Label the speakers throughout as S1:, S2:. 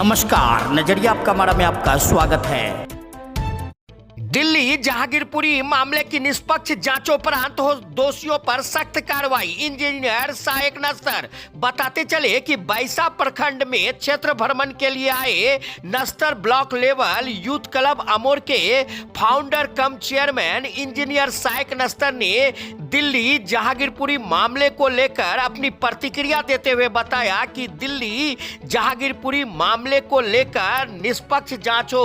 S1: नमस्कार, नजरिया आपका हमारा में आपका स्वागत है।
S2: दिल्ली जहांगीरपुरी मामले की निष्पक्ष जांचोपरांत हो दोषियों पर सख्त कार्रवाई। इंजीनियर शाइक नस्तर बताते चले कि बैसा प्रखंड में क्षेत्र भ्रमण के लिए आए नस्तर ब्लॉक लेवल यूथ क्लब अमोर के फाउंडर कम चेयरमैन इंजीनियर शाइक नस्तर ने दिल्ली जहांगीरपुरी मामले को लेकर अपनी प्रतिक्रिया देते हुए बताया कि दिल्ली जहांगीरपुरी मामले को लेकर निष्पक्ष जांच हो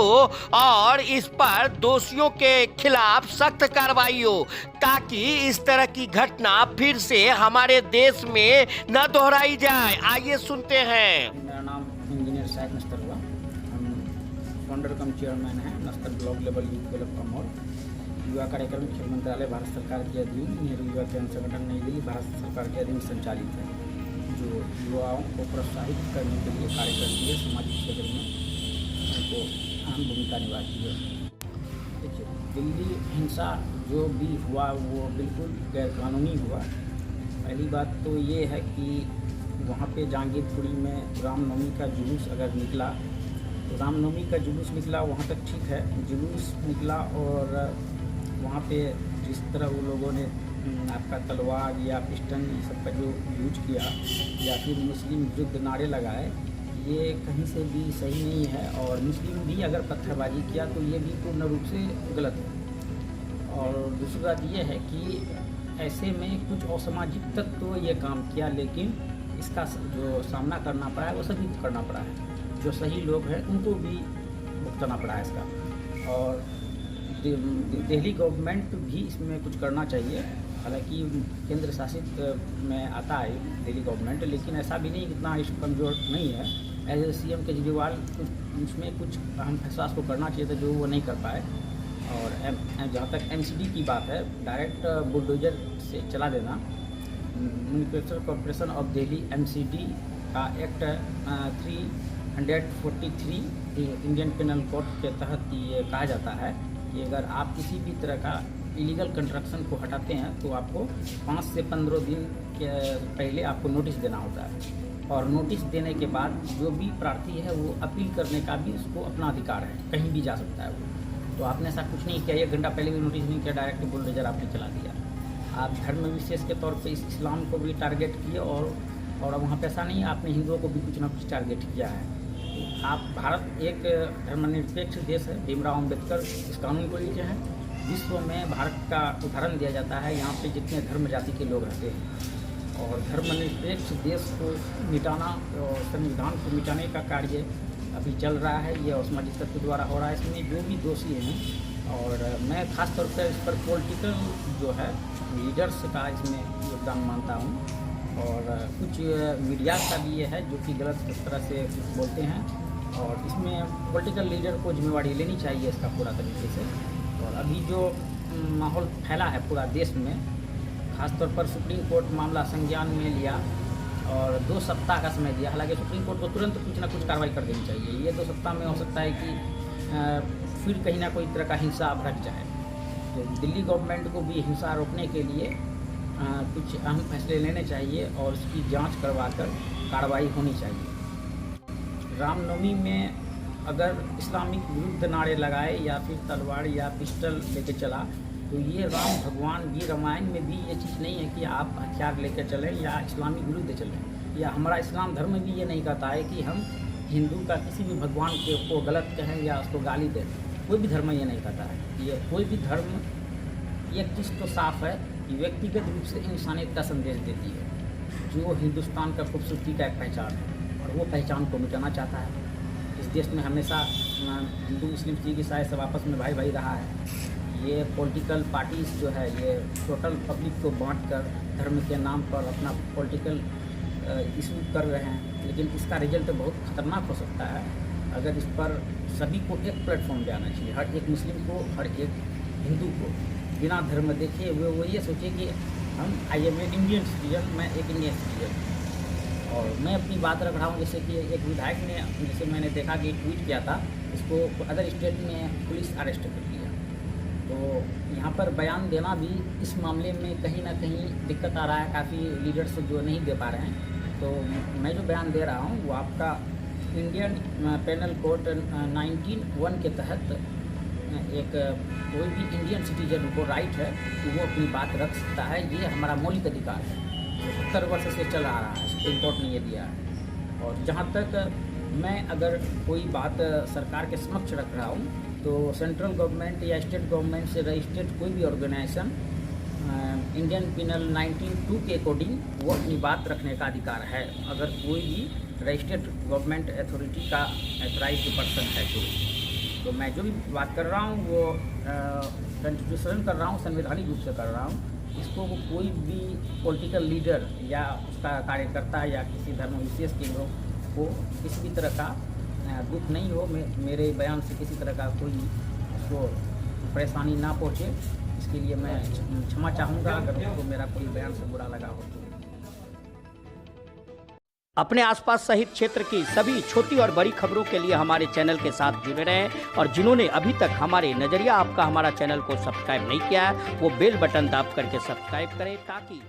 S2: और इस पर दोषियों के खिलाफ सख्त कार्रवाई हो ताकि इस तरह की घटना फिर से हमारे देश में न दोहराई जाए। आइए सुनते हैं।
S3: मेरा नाम इंजीनियर शाइक नस्तर हुआ। हम फाउंडर कम चेयरमैन हैं नस्तर ब्लॉक लेवल यूथ क्लब अमोर। युवा कार्यक्रम खेल मंत्रालय भारत सरकार के अधीन नेहरू युवा केंद्र संगठन नई दिल्ली भारत सरकार के अधीन संचालित है, जो युवाओं को प्रोत्साहित करने के लिए कार्य करती है। सामाजिक क्षेत्र में उनको अहम भूमिका निभाती है। देखिए, दिल्ली हिंसा जो भी हुआ वो बिल्कुल गैरकानूनी हुआ। पहली बात तो ये है कि वहाँ पे जहांगीरपुरी में रामनवमी का जुलूस अगर निकला तो रामनवमी का जुलूस निकला वहाँ तक ठीक है, जुलूस निकला और वहाँ पे जिस तरह वो लोगों ने आपका तलवार या पिस्टन ये सब का जो यूज किया या फिर मुस्लिम विरुद्ध नारे लगाए, ये कहीं से भी सही नहीं है। और मुस्लिम भी अगर पत्थरबाजी किया तो ये भी पूर्ण रूप से गलत है। और दूसरी बात ये है कि ऐसे में कुछ असामाजिक तत्व तो ये काम किया, लेकिन इसका जो सामना करना पड़ा है वो सभी को करना पड़ा है। जो सही लोग हैं उनको भी भुगतना पड़ा है इसका। और दिल्ली गवर्नमेंट भी इसमें कुछ करना चाहिए। हालांकि केंद्र शासित में आता है दिल्ली गवर्नमेंट, लेकिन ऐसा भी नहीं इतना कमज़ोर नहीं है। एज सीएम केजरीवाल उसमें कुछ अहम फैसला को करना चाहिए था जो वो नहीं कर पाए। और जहाँ तक एमसीडी की बात है, डायरेक्ट बुलडोजर से चला देना, municipal corporation of Delhi MCD का एक्ट 343 इंडियन पेनल कोड के तहत ये कहा जाता है कि अगर आप किसी भी तरह का इलीगल कंस्ट्रक्शन को हटाते हैं तो आपको 5 से 15 दिन के पहले आपको नोटिस देना होता है। और नोटिस देने के बाद जो भी प्रार्थी है वो अपील करने का भी उसको अपना अधिकार है, कहीं भी जा सकता है वो। तो आपने ऐसा कुछ नहीं किया, 1 घंटा पहले भी नोटिस नहीं किया, डायरेक्ट बुलडोजर आपने चला दिया। आप धर्म विशेष के तौर पे इस्लाम को भी टारगेट किए और वहाँ पे ऐसा नहीं, आपने हिंदुओं को भी कुछ ना कुछ टारगेट किया है। तो आप भारत एक धर्मनिरपेक्ष देश है, भीमराव अम्बेडकर इस कानून को लिखे हैं। विश्व में भारत का उदाहरण दिया जाता है, यहाँ पे जितने धर्म जाति के लोग रहते हैं। और धर्मनिरपेक्ष देश को मिटाना और संविधान को मिटाने का कार्य अभी चल रहा है, ये असामाजिक तत्व द्वारा हो रहा है। इसमें जो भी दोषी हैं, और मैं खास तौर पर इस पर पॉलिटिकल जो है लीडर्स का इसमें योगदान मानता हूँ। और कुछ मीडिया का भी ये है जो कि गलत तरह से बोलते हैं, और इसमें पॉलिटिकल लीडर को जिम्मेवारी लेनी चाहिए इसका पूरा तरीके से। और अभी जो माहौल फैला है पूरा देश में, खासतौर पर सुप्रीम कोर्ट मामला संज्ञान में लिया और 2 सप्ताह का समय दिया। हालांकि सुप्रीम कोर्ट को तुरंत कुछ ना कुछ कार्रवाई कर देनी चाहिए। ये 2 सप्ताह में हो सकता है कि फिर कहीं ना कोई तरह का हिंसा भड़क जाए। तो दिल्ली गवर्नमेंट को भी हिंसा रोकने के लिए कुछ अहम फैसले लेने चाहिए और उसकी जांच करवा कर कार्रवाई होनी चाहिए। रामनवमी में अगर इस्लामिक विरुद्ध नारे लगाए या फिर तलवार या पिस्टल लेके चला, तो ये राम भगवान भी रामायण में भी ये चीज़ नहीं है कि आप हथियार लेकर चलें या इस्लामी विरुद्ध चलें। या हमारा इस्लाम धर्म भी ये नहीं कहता है कि हम हिंदू का किसी भी भगवान को गलत कहें या उसको गाली दें। कोई भी धर्म ये नहीं कहता है। ये कोई भी धर्म एक चीज़ तो साफ है कि व्यक्तिगत रूप से इंसानियत का संदेश देती है, जो हिंदुस्तान का खूबसूरती का एक पहचान है, और वो पहचान को मिटाना चाहता है। इस देश में हमेशा हिंदू मुस्लिम सिख ईसाई सब आपस में भाई भाई रहा है। ये पॉलिटिकल पार्टीज जो है ये टोटल पब्लिक को बांटकर धर्म के नाम पर अपना पॉलिटिकल इशू कर रहे हैं, लेकिन इसका रिजल्ट बहुत खतरनाक हो सकता है अगर इस पर सभी को एक प्लेटफॉर्म पे आना चाहिए। हर एक मुस्लिम को, हर एक हिंदू को बिना धर्म देखे हुए वो ये सोचे कि I am an Indian citizen, मैं एक इंडियन सिटीजन। और मैं अपनी बात रख रहा हूँ, जैसे कि एक विधायक ने, जैसे मैंने देखा कि ट्वीट किया था, इसको अदर स्टेट में पुलिस अरेस्ट कर लिया। तो यहाँ पर बयान देना भी इस मामले में कहीं ना कहीं दिक्कत आ रहा है। काफ़ी लीडर्स जो नहीं दे पा रहे हैं। तो मैं जो बयान दे रहा हूँ वो आपका इंडियन पेनल कोड 19(1) के तहत एक कोई भी इंडियन सिटीजन को राइट है कि वो अपनी बात रख सकता है। ये हमारा मौलिक अधिकार है, 70 वर्ष से चल आ रहा है, सुप्रीम कोर्ट ने ये दिया है। और जहाँ तक मैं अगर कोई बात सरकार के समक्ष रख रहा हूँ तो सेंट्रल गवर्नमेंट या स्टेट गवर्नमेंट से रजिस्टर्ड कोई भी ऑर्गेनाइजेशन इंडियन पिनल 19(2) के अकॉर्डिंग वो अपनी बात रखने का अधिकार है, अगर कोई भी रजिस्टर्ड गवर्नमेंट अथॉरिटी का एथोराइज्ड पर्सन है तो मैं जो भी बात कर रहा हूँ वो कंस्टिट्यूशन कर रहा हूँ, संवैधानिक रूप से कर रहा हूँ। इसको वो कोई भी पॉलिटिकल लीडर या उसका कार्यकर्ता या किसी धर्म विशेष के लोग को किसी भी तरह का दुख नहीं हो, मेरे बयान से किसी तरह का कोई उसको परेशानी ना पहुँचे, इसके लिए मैं क्षमा चाहूँगा अगर उसको मेरा कोई बयान से बुरा लगा हो तो।
S1: अपने आसपास सहित क्षेत्र की सभी छोटी और बड़ी खबरों के लिए हमारे चैनल के साथ जुड़े रहें और जिन्होंने अभी तक हमारे नजरिया आपका हमारा चैनल को सब्सक्राइब नहीं किया है वो बेल बटन दाब करके सब्सक्राइब करें ताकि